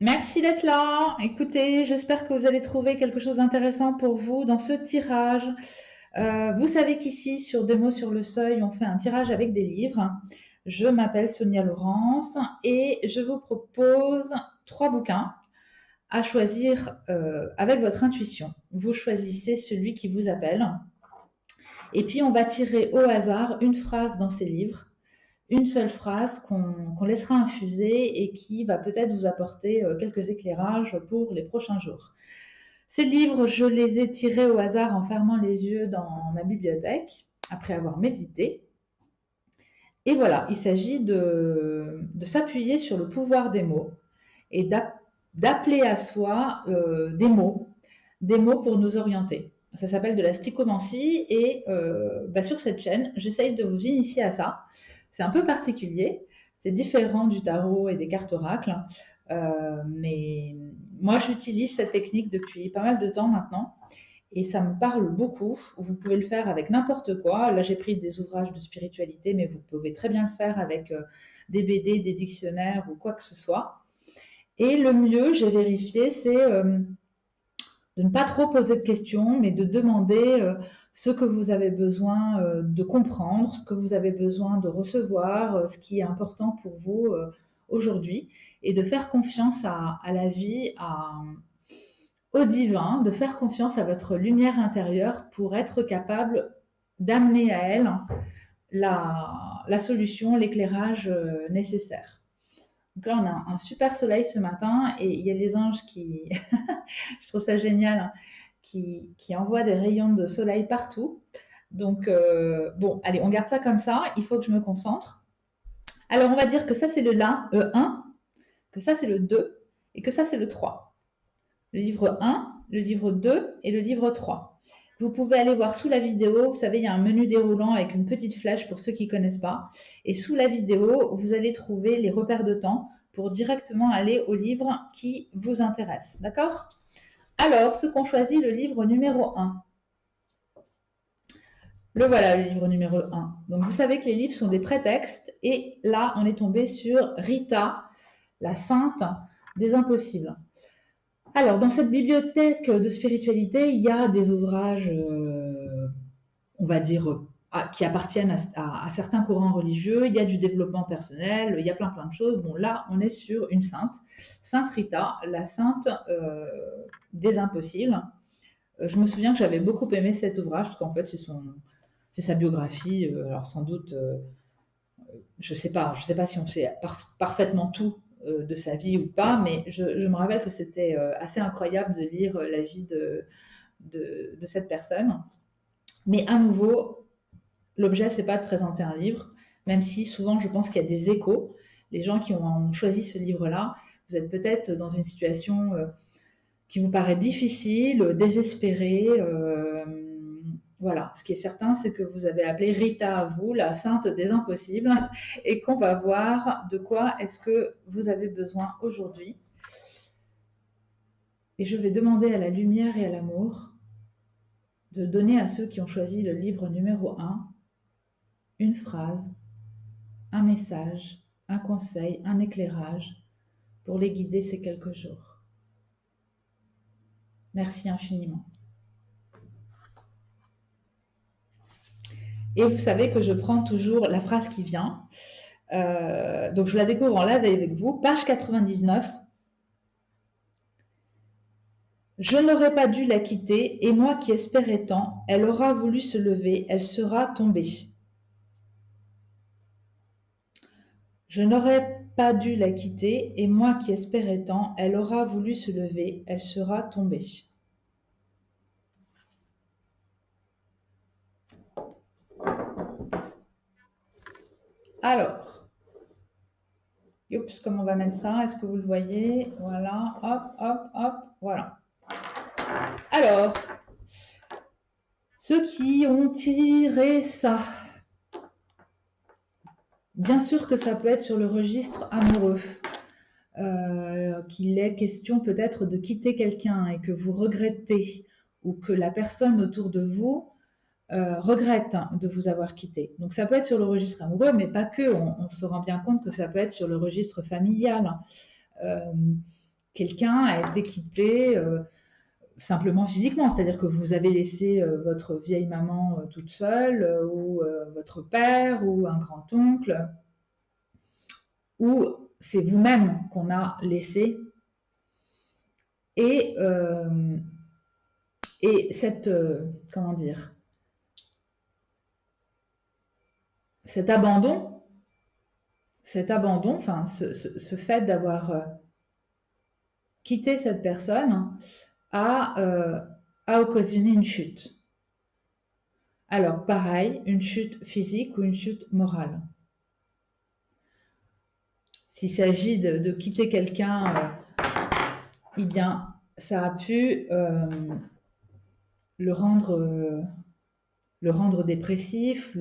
Merci d'être là. Écoutez, j'espère que vous allez trouver quelque chose d'intéressant pour vous dans ce tirage. Vous savez qu'ici, sur Des mots sur le seuil, on fait un tirage avec des livres. Je m'appelle Sonia Laurence et je vous propose 3 bouquins à choisir avec votre intuition. Vous choisissez celui qui vous appelle. Et puis, on va tirer au hasard une phrase dans ces livres, une seule phrase qu'on laissera infuser et qui va peut-être vous apporter quelques éclairages pour les prochains jours. Ces livres, je les ai tirés au hasard en fermant les yeux dans ma bibliothèque, après avoir médité. Et voilà, il s'agit de s'appuyer sur le pouvoir des mots et d'appeler à soi des mots pour nous orienter. Ça s'appelle de la stichomancie et sur cette chaîne, j'essaye de vous initier à ça. C'est un peu particulier, c'est différent du tarot et des cartes oracles, mais moi j'utilise cette technique depuis pas mal de temps maintenant et ça me parle beaucoup. Vous pouvez le faire avec n'importe quoi. Là, j'ai pris des ouvrages de spiritualité, mais vous pouvez très bien le faire avec des BD, des dictionnaires ou quoi que ce soit. Et le mieux, j'ai vérifié, c'est de ne pas trop poser de questions, mais de demander ce que vous avez besoin de comprendre, ce que vous avez besoin de recevoir, ce qui est important pour vous aujourd'hui, et de faire confiance à la vie, au divin, de faire confiance à votre lumière intérieure pour être capable d'amener à elle la solution, l'éclairage nécessaire. Donc là, on a un super soleil ce matin et il y a les anges qui, je trouve ça génial, hein, qui envoient des rayons de soleil partout. Donc, bon, allez, on garde ça comme ça. Il faut que je me concentre. Alors, on va dire que ça, c'est le 1, que ça, c'est le 2 et que ça, c'est le 3. Le livre 1, le livre 2 et le livre 3. Vous pouvez aller voir sous la vidéo, vous savez, il y a un menu déroulant avec une petite flèche pour ceux qui ne connaissent pas. Et sous la vidéo, vous allez trouver les repères de temps pour directement aller au livre qui vous intéresse. D'accord? Alors, ceux qu'on choisit le livre numéro 1. Le voilà, le livre numéro 1. Donc, vous savez que les livres sont des prétextes. Et là, on est tombé sur Rita, la sainte des impossibles. Alors, dans cette bibliothèque de spiritualité, il y a des ouvrages, on va dire, qui appartiennent à certains courants religieux. Il y a du développement personnel, il y a plein de choses. Bon, là, on est sur une sainte, Sainte Rita, la sainte des impossibles. Je me souviens que j'avais beaucoup aimé cet ouvrage, parce qu'en fait, c'est sa biographie. Alors, sans doute, je sais pas si on sait parfaitement tout de sa vie ou pas, mais je me rappelle que c'était assez incroyable de lire la vie de cette personne. Mais à nouveau, l'objet, c'est pas de présenter un livre, même si souvent je pense qu'il y a des échos. Les gens qui ont choisi ce livre-là, vous êtes peut-être dans une situation qui vous paraît difficile, désespérée. Voilà, ce qui est certain, c'est que vous avez appelé Rita à vous, la sainte des impossibles, et qu'on va voir de quoi est-ce que vous avez besoin aujourd'hui. Et je vais demander à la lumière et à l'amour de donner à ceux qui ont choisi le livre numéro 1 une phrase, un message, un conseil, un éclairage pour les guider ces quelques jours. Merci infiniment. Et vous savez que je prends toujours la phrase qui vient. Donc je la découvre en live avec vous. Page 99. Je n'aurais pas dû la quitter, et moi qui espérais tant, elle aura voulu se lever, elle sera tombée. Je n'aurais pas dû la quitter, et moi qui espérais tant, elle aura voulu se lever, elle sera tombée. Alors, oups, comment on va mettre ça? Est-ce que vous le voyez? Voilà, hop, hop, hop, voilà. Alors, ceux qui ont tiré ça, bien sûr que ça peut être sur le registre amoureux, qu'il est question peut-être de quitter quelqu'un et que vous regrettez, ou que la personne autour de vous regrette de vous avoir quitté. Donc ça peut être sur le registre amoureux, mais pas que. On se rend bien compte que ça peut être sur le registre familial. Euh, quelqu'un a été quitté simplement physiquement, c'est-à-dire que vous avez laissé votre vieille maman toute seule, ou votre père, ou un grand-oncle, ou c'est vous-même qu'on a laissé. Et cette, comment dire, cet abandon, enfin ce fait d'avoir quitté cette personne a occasionné une chute. Alors pareil, une chute physique ou une chute morale. S'il s'agit de quitter quelqu'un, eh bien ça a pu le rendre dépressif,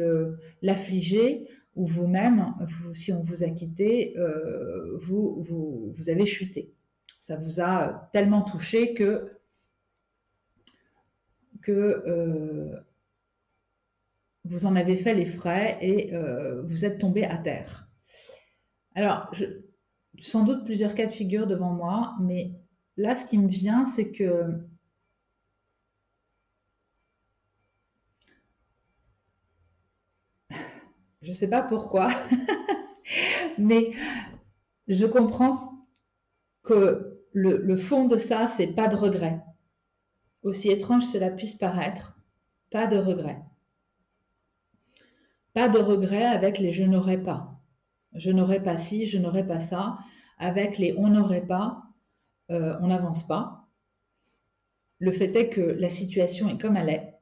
l'affliger, ou vous-même, si on vous a quitté, vous avez chuté. Ça vous a tellement touché que vous en avez fait les frais et vous êtes tombé à terre. Alors, sans doute plusieurs cas de figure devant moi, mais là, ce qui me vient, c'est que je ne sais pas pourquoi, mais je comprends que le fond de ça, c'est pas de regret. Aussi étrange cela puisse paraître, pas de regret. Pas de regret avec les je n'aurais pas. Je n'aurais pas ci, je n'aurais pas ça. Avec les on n'aurait pas, on n'avance pas. Le fait est que la situation est comme elle est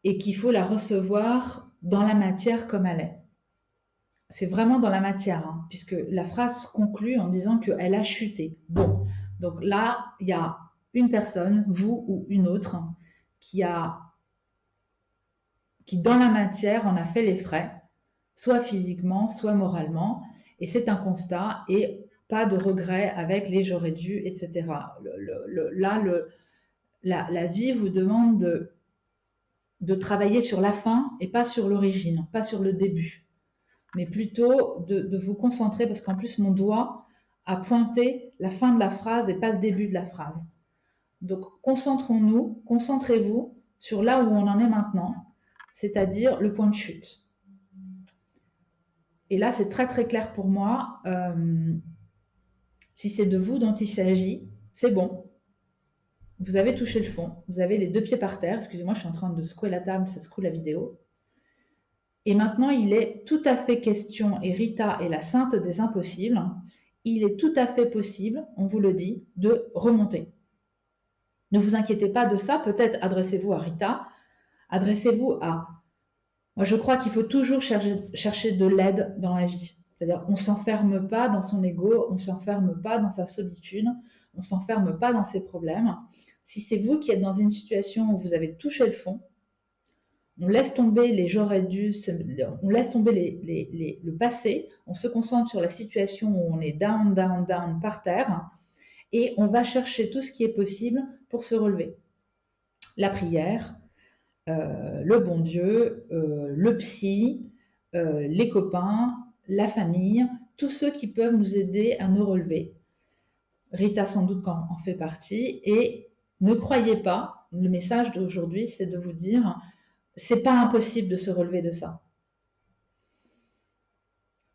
et qu'il faut la recevoir dans la matière comme elle est. C'est vraiment dans la matière, hein, puisque la phrase conclut en disant qu'elle a chuté. Bon, donc là, il y a une personne, vous ou une autre, qui dans la matière en a fait les frais, soit physiquement, soit moralement, et c'est un constat, et pas de regret avec les j'aurais dû, etc. La vie vous demande de travailler sur la fin et pas sur l'origine, pas sur le début, mais plutôt de vous concentrer, parce qu'en plus mon doigt a pointé la fin de la phrase et pas le début de la phrase. Donc concentrez-vous sur là où on en est maintenant, c'est-à-dire le point de chute. Et là, c'est très très clair pour moi. Si c'est de vous dont il s'agit, c'est bon. Vous avez touché le fond. Vous avez les deux pieds par terre. Excusez-moi, je suis en train de secouer la table, ça secoue la vidéo. Et maintenant, il est tout à fait question, et Rita est la sainte des impossibles, il est tout à fait possible, on vous le dit, de remonter. Ne vous inquiétez pas de ça. Peut-être adressez-vous à Rita, adressez-vous à... Moi, je crois qu'il faut toujours chercher de l'aide dans la vie. C'est-à-dire, on ne s'enferme pas dans son ego, on ne s'enferme pas dans sa solitude, on ne s'enferme pas dans ses problèmes. Si c'est vous qui êtes dans une situation où vous avez touché le fond, on laisse tomber les j'aurais dû, on laisse tomber le passé, on se concentre sur la situation où on est down, down, down par terre, et on va chercher tout ce qui est possible pour se relever. La prière, le bon Dieu, le psy, les copains, la famille, tous ceux qui peuvent nous aider à nous relever. Rita sans doute en fait partie, et ne croyez pas, le message d'aujourd'hui, c'est de vous dire, c'est pas impossible de se relever de ça.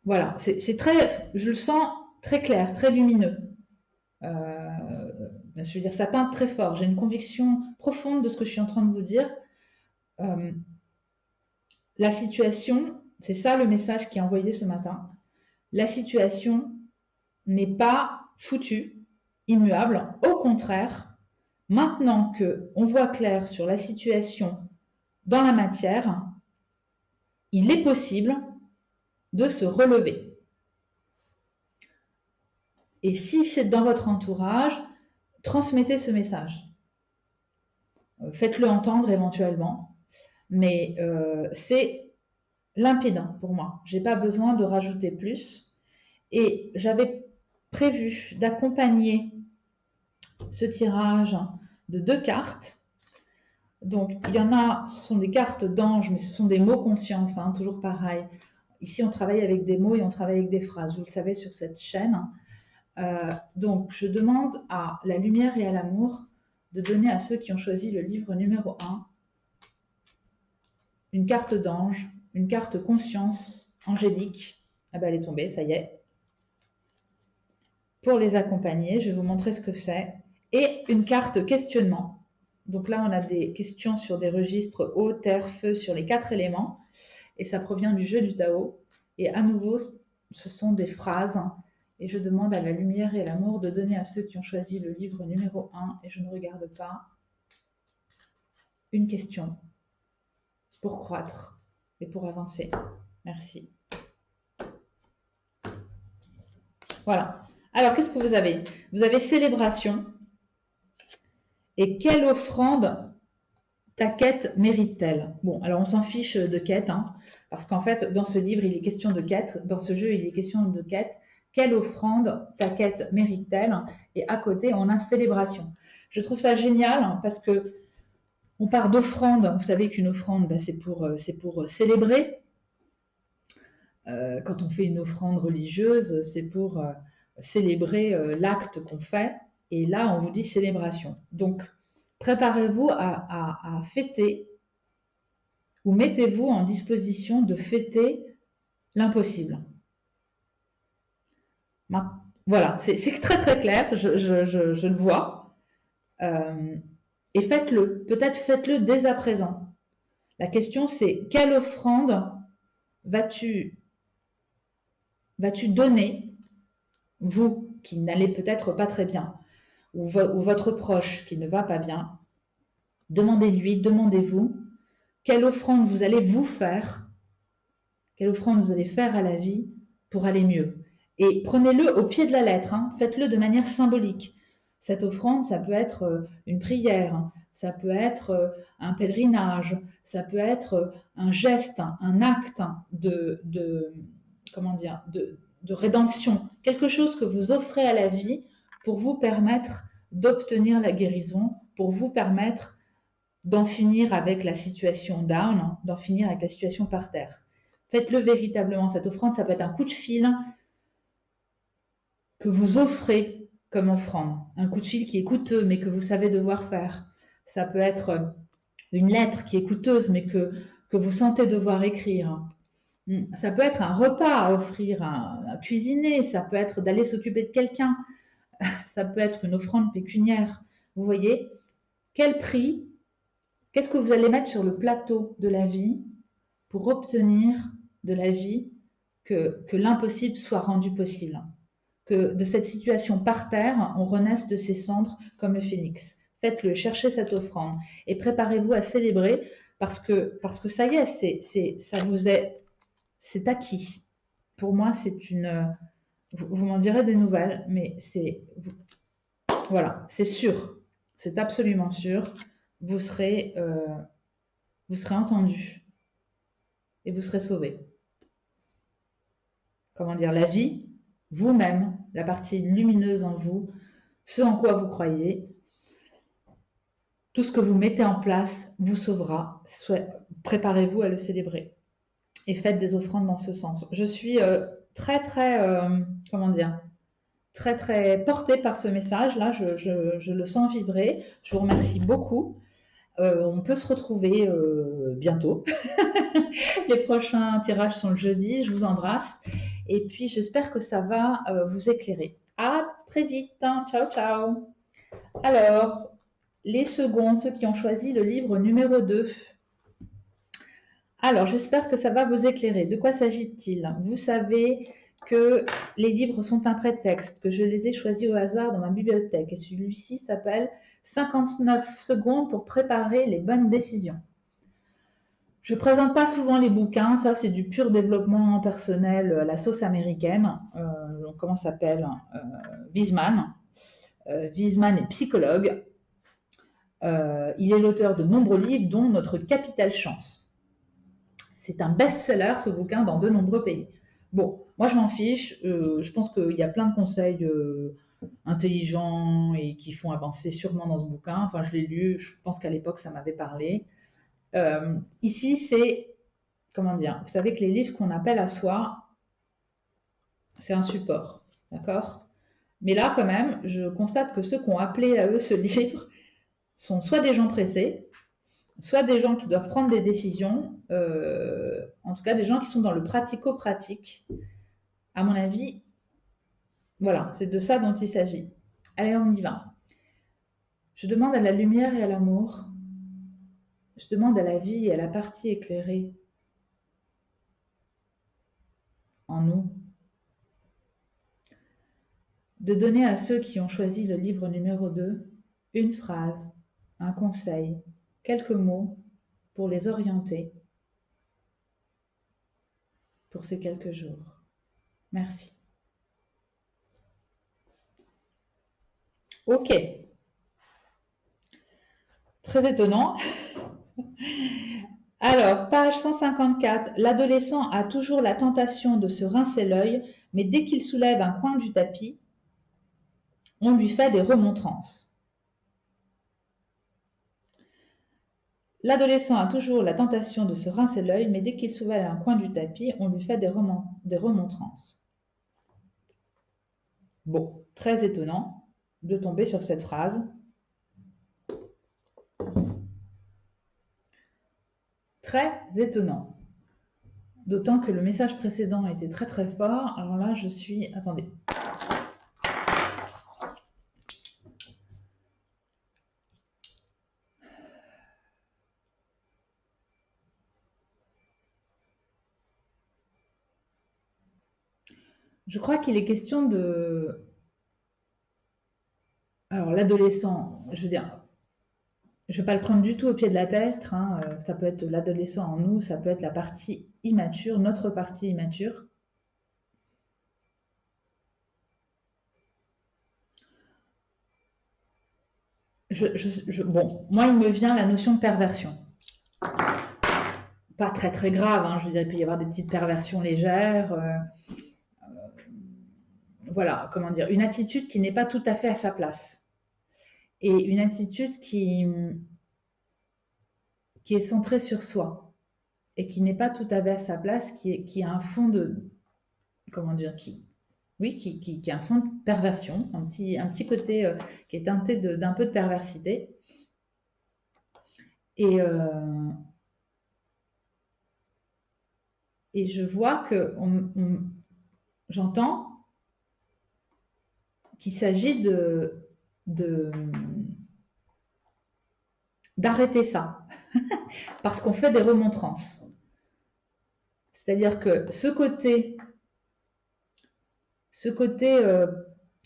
Voilà, c'est très, je le sens très clair, très lumineux. Je veux dire, ça teinte très fort. J'ai une conviction profonde de ce que je suis en train de vous dire. La situation, c'est ça le message qui est envoyé ce matin. La situation n'est pas foutue, immuable. Au contraire, maintenant qu'on voit clair sur la situation dans la matière, il est possible de se relever. Et si c'est dans votre entourage, transmettez ce message. Faites-le entendre éventuellement, mais c'est limpide pour moi. Je n'ai pas besoin de rajouter plus. Et j'avais prévu d'accompagner ce tirage de 2 cartes. Donc, il y en a, ce sont des cartes d'ange, mais ce sont des mots conscience, hein, toujours pareil. Ici, on travaille avec des mots et on travaille avec des phrases. Vous le savez sur cette chaîne. Donc, je demande à la lumière et à l'amour de donner à ceux qui ont choisi le livre numéro 1 une carte d'ange, une carte conscience angélique. Ah ben, elle est tombée, ça y est. Pour les accompagner, je vais vous montrer ce que c'est. Et une carte questionnement. Donc là, on a des questions sur des registres eau, terre, feu, sur les 4 éléments. Et ça provient du jeu du Tao. Et à nouveau, ce sont des phrases. Et je demande à la lumière et à l'amour de donner à ceux qui ont choisi le livre numéro 1, et je ne regarde pas, une question pour croître et pour avancer. Merci. Voilà. Alors, qu'est-ce que vous avez? Vous avez célébration. Et quelle offrande ta quête mérite-t-elle? Bon, alors on s'en fiche de quête, hein, parce qu'en fait, dans ce livre, il est question de quête. Dans ce jeu, il est question de quête. Quelle offrande ta quête mérite-t-elle? Et à côté, on a célébration. Je trouve ça génial, hein, parce que on part d'offrande. Vous savez qu'une offrande, ben, c'est pour célébrer. Quand on fait une offrande religieuse, c'est pour célébrer l'acte qu'on fait. Et là, on vous dit célébration. Donc, préparez-vous à fêter, ou mettez-vous en disposition de fêter l'impossible. Voilà, c'est très très clair, je le vois. Et faites-le, peut-être faites-le dès à présent. La question c'est, quelle offrande vas-tu donner, vous qui n'allez peut-être pas très bien, ou votre proche qui ne va pas bien? Demandez-lui, demandez-vous, quelle offrande vous allez vous faire, quelle offrande vous allez faire à la vie pour aller mieux. Et prenez-le au pied de la lettre, hein. Faites-le de manière symbolique. Cette offrande, ça peut être une prière, ça peut être un pèlerinage, ça peut être un geste, un acte comment dire, de rédemption, quelque chose que vous offrez à la vie pour vous permettre d'obtenir la guérison, pour vous permettre d'en finir avec la situation down, d'en finir avec la situation par terre. Faites-le véritablement. Cette offrande, ça peut être un coup de fil que vous offrez comme offrande. Un coup de fil qui est coûteux, mais que vous savez devoir faire. Ça peut être une lettre qui est coûteuse, mais que vous sentez devoir écrire. Ça peut être un repas à offrir, à cuisiner. Ça peut être d'aller s'occuper de quelqu'un. Ça peut être une offrande pécuniaire. Vous voyez, quel prix, qu'est-ce que vous allez mettre sur le plateau de la vie pour obtenir de la vie que l'impossible soit rendu possible, que de cette situation par terre, on renaisse de ses cendres comme le phénix. Faites-le, cherchez cette offrande et préparez-vous à célébrer parce que ça y est, ça vous est, c'est acquis. Pour moi, c'est une, vous m'en direz des nouvelles, mais voilà, c'est sûr, c'est absolument sûr. Vous serez entendu et vous serez sauvé. Comment dire, la vie, vous-même, la partie lumineuse en vous, ce en quoi vous croyez, tout ce que vous mettez en place vous sauvera. Préparez-vous à le célébrer et faites des offrandes dans ce sens. Je suis très, comment dire, très, très portée par ce message-là. Je le sens vibrer. Je vous remercie beaucoup. On peut se retrouver bientôt. Les prochains tirages sont le jeudi. Je vous embrasse. Et puis, j'espère que ça va vous éclairer. À très vite. Ciao, ciao. Alors, les seconds, ceux qui ont choisi le livre numéro 2. Alors, j'espère que ça va vous éclairer. De quoi s'agit-il? Vous savez que les livres sont un prétexte, que je les ai choisis au hasard dans ma bibliothèque. Et celui-ci s'appelle 59 secondes pour préparer les bonnes décisions. Je ne présente pas souvent les bouquins, ça c'est du pur développement personnel à la sauce américaine. Comment s'appelle Wiseman. Wiseman est psychologue. Il est l'auteur de nombreux livres, dont Notre Capitale Chance. C'est un best-seller, ce bouquin, dans de nombreux pays. Bon, moi je m'en fiche. Je pense qu'il y a plein de conseils intelligents et qui font avancer sûrement dans ce bouquin. Enfin, je l'ai lu, je pense qu'à l'époque ça m'avait parlé. Ici, c'est, comment dire, vous savez que les livres qu'on appelle à soi, c'est un support, d'accord? Mais là, quand même, je constate que ceux qui ont appelé à eux ce livre sont soit des gens pressés, soit des gens qui doivent prendre des décisions, en tout cas des gens qui sont dans le pratico-pratique. À mon avis, voilà, c'est de ça dont il s'agit. Allez, on y va. Je demande à la lumière et à l'amour, je demande à la vie et à la partie éclairée en nous, de donner à ceux qui ont choisi le livre numéro 2 une phrase, un conseil, quelques mots pour les orienter pour ces quelques jours. Merci. Ok. Très étonnant. Alors, page 154, l'adolescent a toujours la tentation de se rincer l'œil, mais dès qu'il soulève un coin du tapis, on lui fait des remontrances. L'adolescent a toujours la tentation de se rincer l'œil, mais dès qu'il soulève un coin du tapis, on lui fait des remontrances. Bon, très étonnant de tomber sur cette phrase. Très étonnant. D'autant que le message précédent était très très fort. Alors là, je suis... Attendez. Je crois qu'il est question de... Alors l'adolescent, je veux dire, je ne vais pas le prendre du tout au pied de la lettre. Hein. Ça peut être l'adolescent en nous, ça peut être la partie immature, notre partie immature. Bon, moi, il me vient la notion de perversion. Pas très très grave, hein, je veux dire, il peut y avoir des petites perversions légères. Voilà, comment dire, une attitude qui n'est pas tout à fait à sa place. Et une attitude qui est centrée sur soi et qui n'est pas tout à fait à sa place, qui a un fond de, comment dire, qui a un fond de perversion, un petit côté qui est teinté d'un peu de perversité. Et je vois que j'entends qu'il s'agit d'arrêter ça, parce qu'on fait des remontrances. C'est-à-dire que ce côté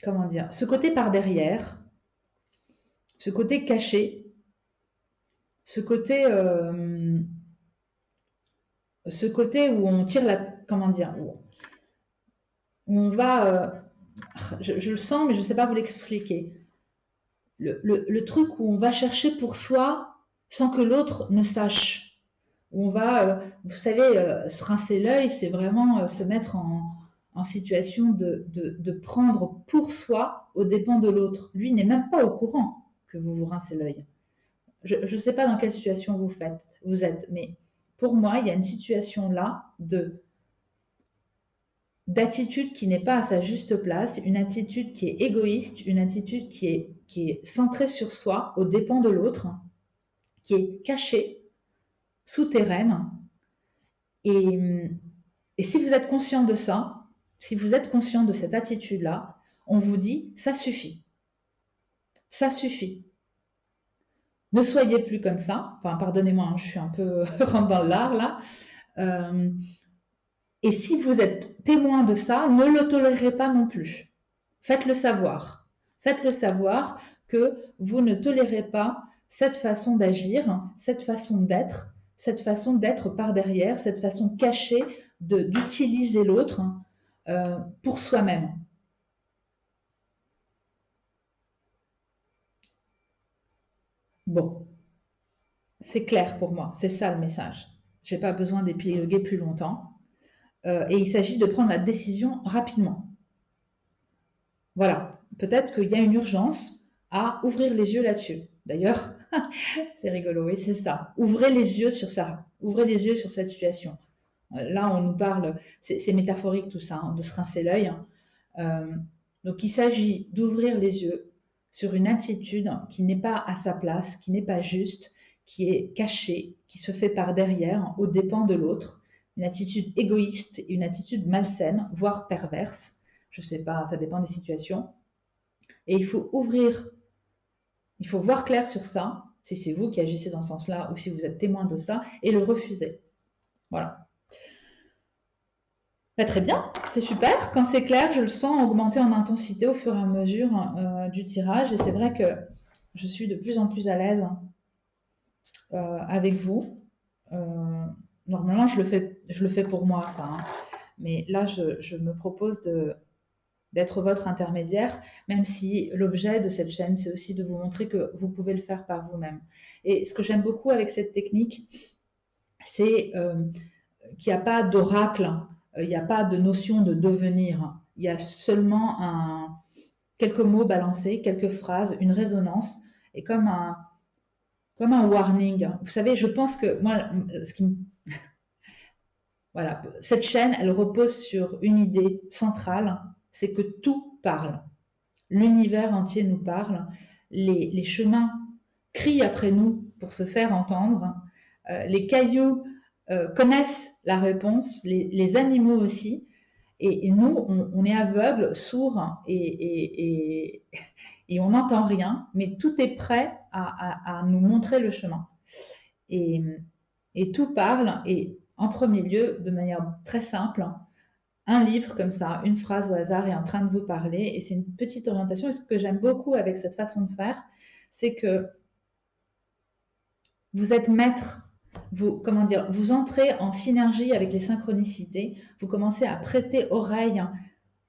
comment dire, ce côté par derrière, ce côté caché, ce côté où on tire la, comment dire, où on va, je le sens, mais je ne sais pas vous l'expliquer. Le truc où on va chercher pour soi sans que l'autre ne sache. Où on va, vous savez, se rincer l'œil, c'est vraiment se mettre en situation de prendre pour soi aux dépens de l'autre. Lui n'est même pas au courant que vous vous rincez l'œil. Je ne sais pas dans quelle situation vous êtes, mais pour moi, il y a une situation là d'attitude qui n'est pas à sa juste place, une attitude qui est égoïste, une attitude qui est centrée sur soi, aux dépens de l'autre, qui est cachée, souterraine. Et si vous êtes conscient de ça, si vous êtes conscient de cette attitude-là, on vous dit, ça suffit. Ça suffit. Ne soyez plus comme ça. Enfin, pardonnez-moi, hein, je suis un peu rentre dans l'art là. Et si vous êtes témoin de ça, ne le tolérez pas non plus. Faites-le savoir. Faites-le savoir que vous ne tolérez pas cette façon d'agir, cette façon d'être par derrière, cette façon cachée d'utiliser l'autre pour soi-même. Bon, c'est clair pour moi, c'est ça le message. Je n'ai pas besoin d'épiloguer plus longtemps. Et il s'agit de prendre la décision rapidement. Voilà, peut-être qu'il y a une urgence à ouvrir les yeux là-dessus. D'ailleurs, c'est rigolo, oui, c'est ça. Ouvrez les yeux sur ça, ouvrez les yeux sur cette situation. Là, on nous parle, c'est métaphorique tout ça, hein, de se rincer l'œil. Donc, il s'agit d'ouvrir les yeux sur une attitude qui n'est pas à sa place, qui n'est pas juste, qui est cachée, qui se fait par derrière, aux dépens de l'autre. Une attitude égoïste, une attitude malsaine, voire perverse. Je ne sais pas, ça dépend des situations. Et il faut voir clair sur ça, si c'est vous qui agissez dans ce sens-là ou si vous êtes témoin de ça, et le refuser. Voilà. Bah, très bien, c'est super. Quand c'est clair, je le sens augmenter en intensité au fur et à mesure du tirage. Et c'est vrai que je suis de plus en plus à l'aise avec vous. Normalement, je le fais pour moi, ça. Hein. Mais là, je me propose d'être votre intermédiaire, même si l'objet de cette chaîne, c'est aussi de vous montrer que vous pouvez le faire par vous-même. Et ce que j'aime beaucoup avec cette technique, c'est qu'il n'y a pas d'oracle, il n'y a pas de notion de devenir. Il y a seulement quelques mots balancés, quelques phrases, une résonance, et comme un warning. Vous savez, je pense que moi, voilà, cette chaîne, elle repose sur une idée centrale, c'est que tout parle. L'univers entier nous parle. Les chemins crient après nous pour se faire entendre. Les cailloux connaissent la réponse, les animaux aussi. Et nous, on est aveugles, sourds et on n'entend rien, mais tout est prêt à nous montrer le chemin. Et tout parle, et en premier lieu, de manière très simple, un livre comme ça, une phrase au hasard est en train de vous parler, et c'est une petite orientation. Et ce que j'aime beaucoup avec cette façon de faire, c'est que vous êtes maître, vous entrez en synergie avec les synchronicités, vous commencez à prêter oreille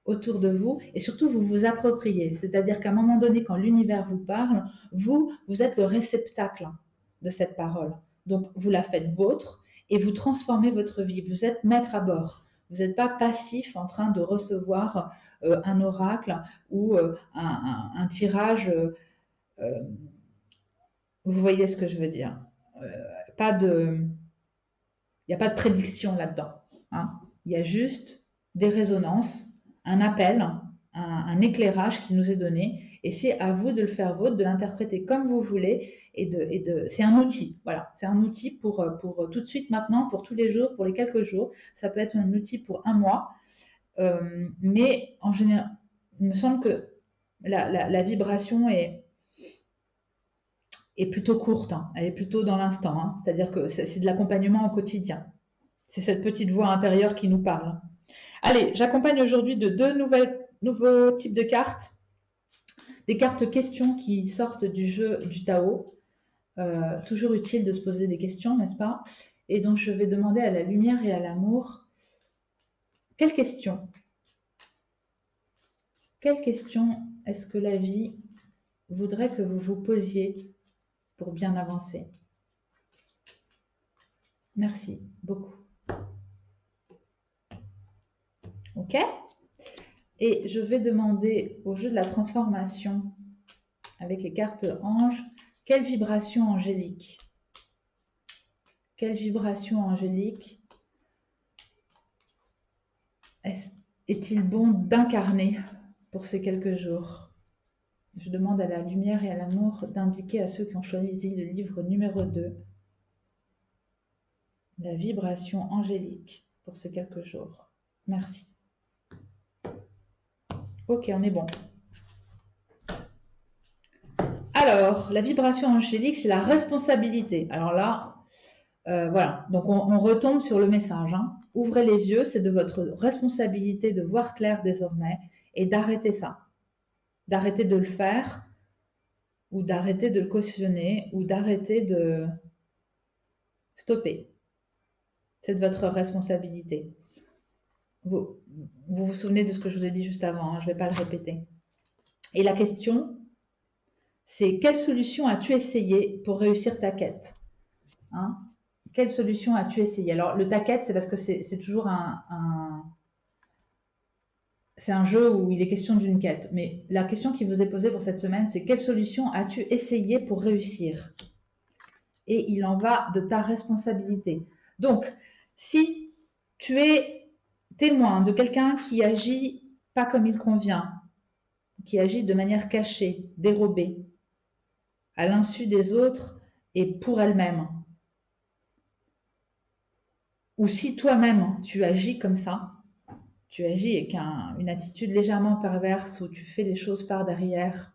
autour de vous, et surtout vous vous appropriez. C'est-à-dire qu'à un moment donné, quand l'univers vous parle, vous êtes le réceptacle de cette parole. Donc vous la faites vôtre et vous transformez votre vie. Vous êtes maître à bord. Vous n'êtes pas passif en train de recevoir un oracle ou un tirage. Vous voyez ce que je veux dire. Il n'y a pas de prédiction là-dedans. Hein. Il y a juste des résonances, un appel, un éclairage qui nous est donné. Et c'est à vous de le faire vôtre, de l'interpréter comme vous voulez. C'est un outil. Voilà, c'est un outil pour tout de suite maintenant, pour tous les jours, pour les quelques jours. Ça peut être un outil pour un mois. Mais en général, il me semble que la vibration est plutôt courte, hein. Elle est plutôt dans l'instant, hein. C'est-à-dire que c'est de l'accompagnement au quotidien. C'est cette petite voix intérieure qui nous parle. Allez, j'accompagne aujourd'hui de deux nouveaux types de cartes. Des cartes questions qui sortent du jeu du Tao. Toujours utile de se poser des questions, n'est-ce pas? Et donc, je vais demander à la lumière et à l'amour, quelle question est-ce que la vie voudrait que vous vous posiez pour bien avancer? Merci beaucoup. Ok? Et je vais demander au jeu de la transformation, avec les cartes anges, quelle vibration angélique est-il bon d'incarner pour ces quelques jours? Je demande à la lumière et à l'amour d'indiquer à ceux qui ont choisi le livre numéro 2 la vibration angélique pour ces quelques jours. Merci. Ok, on est bon. Alors, la vibration angélique, c'est la responsabilité. Alors là, voilà, donc on retombe sur le message. Hein. Ouvrez les yeux, c'est de votre responsabilité de voir clair désormais et d'arrêter ça. D'arrêter de le faire ou d'arrêter de le cautionner ou d'arrêter de stopper. C'est de votre responsabilité. Vous vous souvenez de ce que je vous ai dit juste avant, hein, je ne vais pas le répéter. Et la question, c'est quelle solution as-tu essayé pour réussir ta quête? Hein? Quelle solution as-tu essayé? Alors, le ta quête, c'est parce que c'est toujours c'est un jeu où il est question d'une quête. Mais la question qui vous est posée pour cette semaine, c'est quelle solution as-tu essayé pour réussir? Et il en va de ta responsabilité. Donc, si tu es témoin de quelqu'un qui agit pas comme il convient, qui agit de manière cachée, dérobée, à l'insu des autres et pour elle-même. Ou si toi-même tu agis comme ça, tu agis avec une attitude légèrement perverse où tu fais les choses par derrière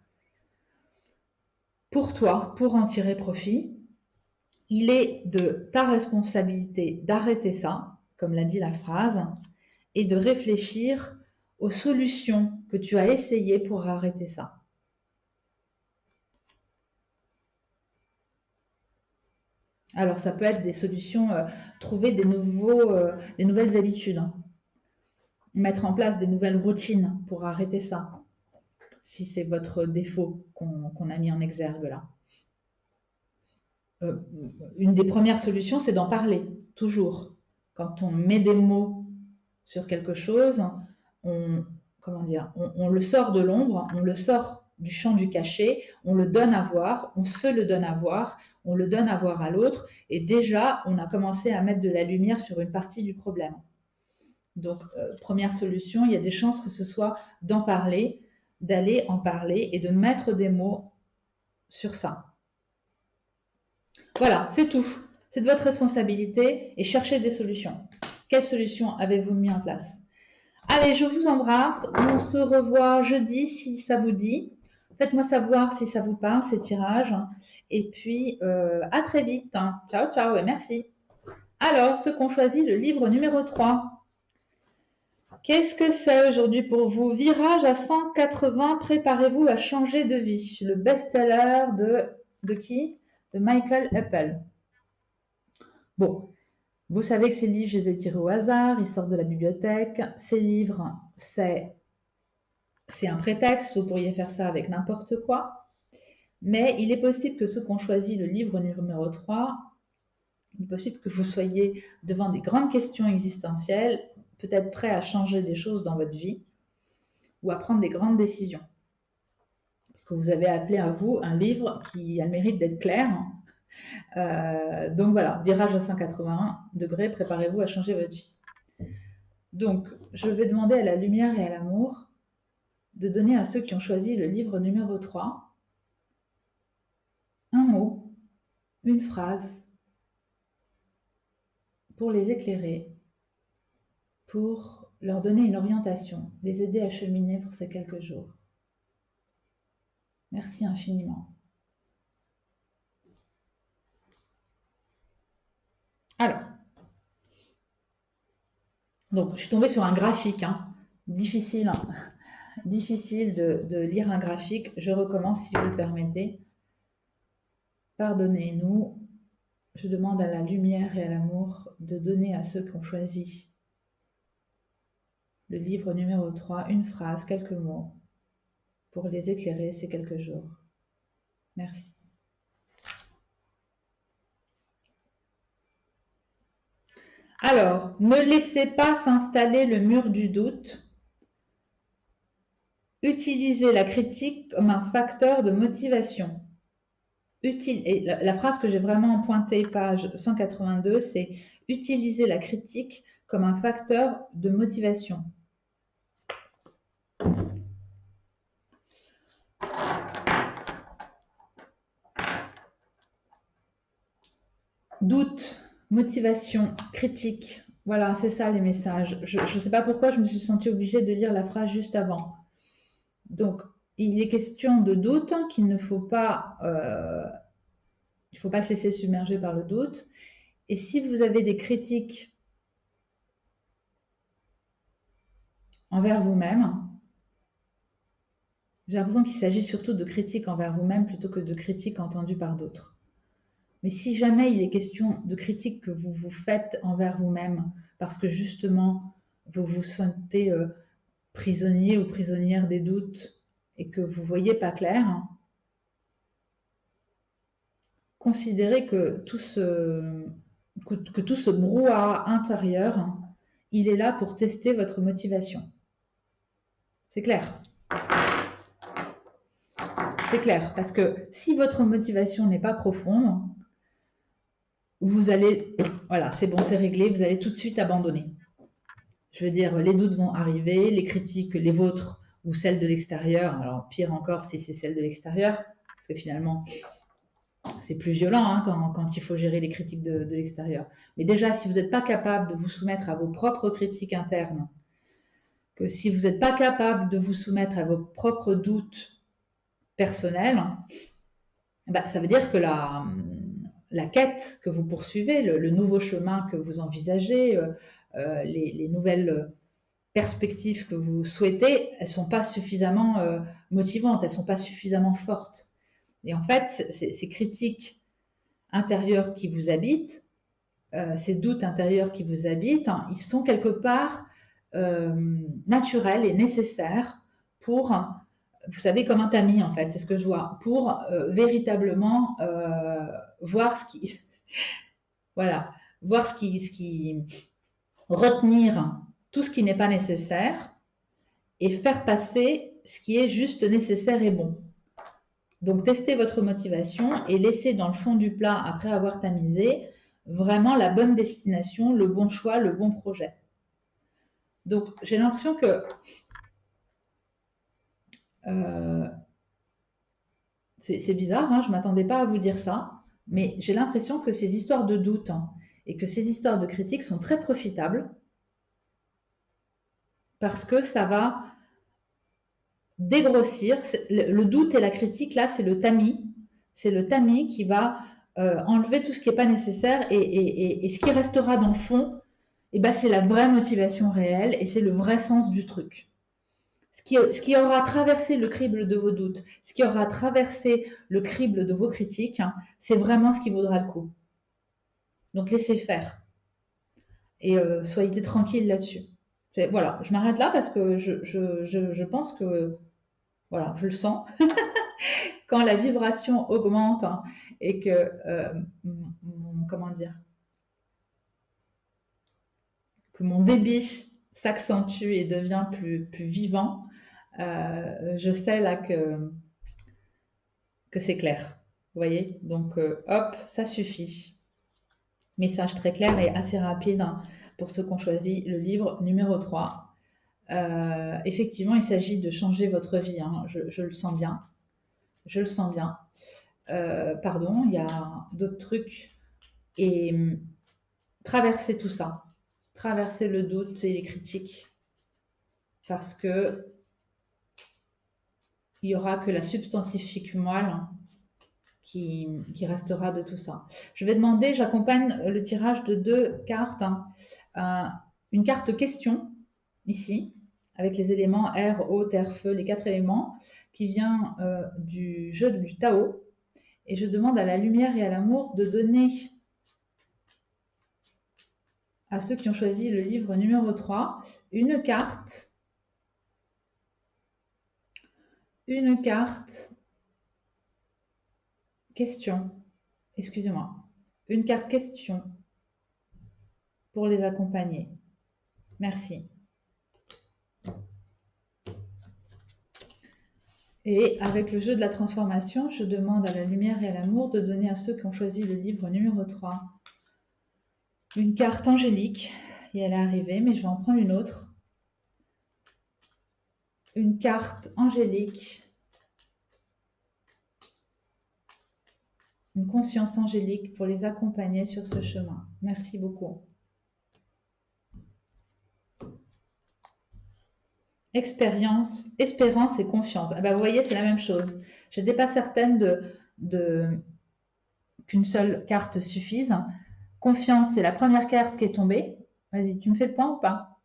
pour toi, pour en tirer profit, il est de ta responsabilité d'arrêter ça, comme l'a dit la phrase, et de réfléchir aux solutions que tu as essayées pour arrêter ça. Alors, ça peut être des solutions, trouver des nouvelles habitudes, hein. Mettre en place des nouvelles routines pour arrêter ça, si c'est votre défaut qu'on a mis en exergue là. Une des premières solutions, c'est d'en parler, toujours. Quand on met des mots sur quelque chose, on le sort de l'ombre, on le sort du champ du cachet, on le donne à voir, on se le donne à voir, on le donne à voir à l'autre, et déjà, on a commencé à mettre de la lumière sur une partie du problème. Donc, première solution, il y a des chances que ce soit d'en parler, d'aller en parler et de mettre des mots sur ça. Voilà, c'est tout. C'est de votre responsabilité et cherchez des solutions. Quelles solutions avez-vous mis en place? Allez, je vous embrasse. On se revoit jeudi si ça vous dit. Faites-moi savoir si ça vous parle, ces tirages. Et puis, à très vite. Ciao, ciao et merci. Alors, ceux qui ont choisi le livre numéro 3. Qu'est-ce que c'est aujourd'hui pour vous? Virage à 180, préparez-vous à changer de vie. Le best-seller de qui? De Michael Apple. Bon, vous savez que ces livres, je les ai tirés au hasard, ils sortent de la bibliothèque. Ces livres, c'est un prétexte, vous pourriez faire ça avec n'importe quoi. Mais il est possible que ceux qui ont choisi le livre numéro 3, il est possible que vous soyez devant des grandes questions existentielles, peut-être prêts à changer des choses dans votre vie ou à prendre des grandes décisions. Parce que vous avez appelé à vous un livre qui a le mérite d'être clair. Donc voilà, virage à 181 degrés, préparez-vous à changer votre vie. Donc, je vais demander à la lumière et à l'amour de donner à ceux qui ont choisi le livre numéro 3 un mot, une phrase, pour les éclairer, pour leur donner une orientation, les aider à cheminer pour ces quelques jours. Merci infiniment. Alors, donc je suis tombée sur un graphique, difficile de lire un graphique. Je recommence si vous le permettez. Pardonnez-nous. Je demande à la lumière et à l'amour de donner à ceux qui ont choisi le livre numéro 3 une phrase, quelques mots, pour les éclairer ces quelques jours. Merci. Alors, ne laissez pas s'installer le mur du doute. Utilisez la critique comme un facteur de motivation. Et la phrase que j'ai vraiment pointée, page 182, c'est « Utiliser la critique comme un facteur de motivation ». Doute, motivation, critique. Voilà, c'est ça les messages. Je ne sais pas pourquoi je me suis sentie obligée de lire la phrase juste avant. Donc, il est question de doute, qu'il ne faut pas, il faut pas se laisser submerger par le doute. Et si vous avez des critiques envers vous-même, j'ai l'impression qu'il s'agit surtout de critiques envers vous-même plutôt que de critiques entendues par d'autres. Mais si jamais il est question de critiques que vous vous faites envers vous-même, parce que justement, vous vous sentez prisonnier ou prisonnière des doutes et que vous ne voyez pas clair, considérez que tout ce brouhaha intérieur, il est là pour tester votre motivation. C'est clair. C'est clair, parce que si votre motivation n'est pas profonde, vous allez, voilà, c'est bon, c'est réglé, vous allez tout de suite abandonner. Je veux dire, les doutes vont arriver, les critiques, les vôtres, ou celle de l'extérieur. Alors, pire encore si c'est celle de l'extérieur, parce que finalement, c'est plus violent hein, quand il faut gérer les critiques de l'extérieur. Mais déjà, si vous n'êtes pas capable de vous soumettre à vos propres critiques internes, que si vous n'êtes pas capable de vous soumettre à vos propres doutes personnels, bah, ça veut dire que la quête que vous poursuivez, le nouveau chemin que vous envisagez, les nouvelles perspectives que vous souhaitez, elles ne sont pas suffisamment motivantes, elles ne sont pas suffisamment fortes. Et en fait, ces critiques intérieures qui vous habitent, ces doutes intérieurs qui vous habitent, hein, ils sont quelque part naturels et nécessaires pour, vous savez, comme un tamis en fait, c'est ce que je vois, pour véritablement voir ce qui, voilà, voir ce qui, retenir tout ce qui n'est pas nécessaire et faire passer ce qui est juste nécessaire et bon. Donc, testez votre motivation et laissez dans le fond du plat, après avoir tamisé, vraiment la bonne destination, le bon choix, le bon projet. Donc, j'ai l'impression que c'est bizarre, hein, je ne m'attendais pas à vous dire ça, mais j'ai l'impression que ces histoires de doute hein, et que ces histoires de critiques sont très profitables parce que ça va dégrossir. Le doute et la critique, là, c'est le tamis. C'est le tamis qui va enlever tout ce qui n'est pas nécessaire et ce qui restera dans le fond, eh ben, c'est la vraie motivation réelle et c'est le vrai sens du truc. Ce qui aura traversé le crible de vos doutes, ce qui aura traversé le crible de vos critiques, hein, c'est vraiment ce qui vaudra le coup. Donc laissez faire et soyez tranquille là-dessus. Voilà, je m'arrête là parce que je pense que, voilà, je le sens. Quand la vibration augmente hein, et que, comment dire, que mon débit s'accentue et devient plus vivant, je sais là que c'est clair. Vous voyez? Donc, hop, ça suffit. Message très clair et assez rapide hein, pour ceux qui ont choisi le livre numéro 3. Effectivement, il s'agit de changer votre vie. Hein, je le sens bien. Je le sens bien. Pardon, il y a d'autres trucs. Et traverser tout ça. Traverser le doute et les critiques. Parce que il n'y aura que la substantifique moelle qui restera de tout ça. Je vais demander, j'accompagne le tirage de 2 cartes. Hein, une carte question, ici, avec les éléments air, eau, terre, feu, les 4 éléments, qui vient du jeu du Tao. Et je demande à la lumière et à l'amour de donner à ceux qui ont choisi le livre numéro 3 une carte question, excusez-moi, une carte question pour les accompagner. Merci. Et avec le jeu de la transformation, je demande à la lumière et à l'amour de donner à ceux qui ont choisi le livre numéro 3 une carte angélique. Et elle est arrivée, mais je vais en prendre une autre. Une carte angélique. Une conscience angélique pour les accompagner sur ce chemin. Merci beaucoup. Expérience, espérance et confiance. Ah ben, vous voyez, c'est la même chose. Je n'étais pas certaine qu'une seule carte suffise. Confiance, c'est la première carte qui est tombée. Vas-y, tu me fais le point ou pas?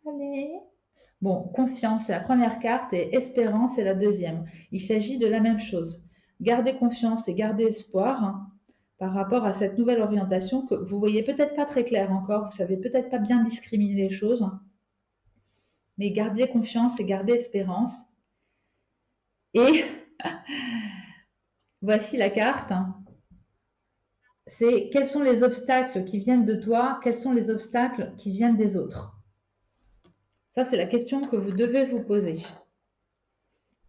Allez. Bon, confiance, c'est la première carte et espérance, c'est la deuxième. Il s'agit de la même chose. Gardez confiance et gardez espoir hein, par rapport à cette nouvelle orientation que vous voyez peut-être pas très clair encore, vous savez peut-être pas bien discriminer les choses, mais gardez confiance et gardez espérance. Et voici la carte. C'est quels sont les obstacles qui viennent de toi, quels sont les obstacles qui viennent des autres. Ça, c'est la question que vous devez vous poser.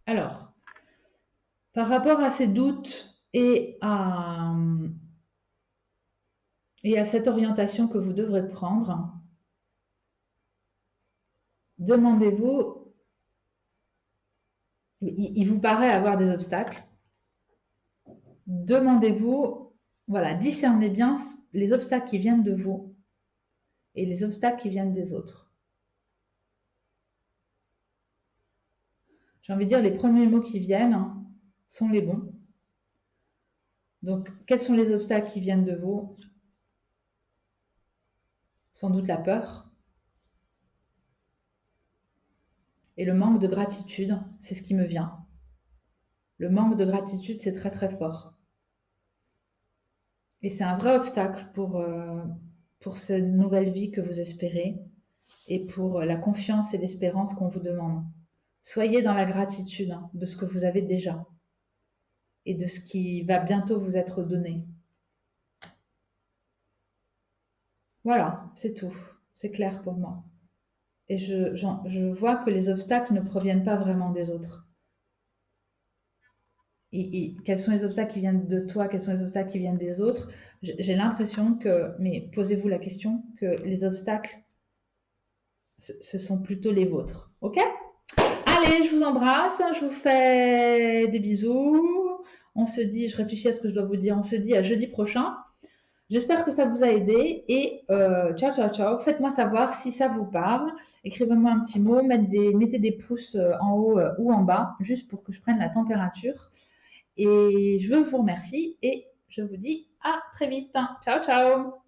Alors, par rapport à ces doutes et à cette orientation que vous devrez prendre, demandez-vous il vous paraît avoir des obstacles, demandez-vous, voilà, discernez bien les obstacles qui viennent de vous et les obstacles qui viennent des autres. J'ai envie de dire, les premiers mots qui viennent sont les bons. Donc, quels sont les obstacles qui viennent de vous? Sans doute la peur et le manque de gratitude, c'est ce qui me vient. Le manque de gratitude, c'est très très fort. Et c'est un vrai obstacle pour cette nouvelle vie que vous espérez et pour la confiance et l'espérance qu'on vous demande. Soyez dans la gratitude de ce que vous avez déjà et de ce qui va bientôt vous être donné. Voilà, c'est tout. C'est clair pour moi. Et je vois que les obstacles ne proviennent pas vraiment des autres. Et quels sont les obstacles qui viennent de toi, quels sont les obstacles qui viennent des autres? J'ai l'impression que, mais posez-vous la question, que les obstacles, ce sont plutôt les vôtres. Ok? Allez, je vous embrasse, je vous fais des bisous. On se dit, je réfléchis à ce que je dois vous dire, on se dit à jeudi prochain. J'espère que ça vous a aidé et ciao, ciao, ciao. Faites-moi savoir si ça vous parle. Écrivez-moi un petit mot, mettez des pouces en haut ou en bas, juste pour que je prenne la température. Et je vous remercie et je vous dis à très vite. Ciao, ciao.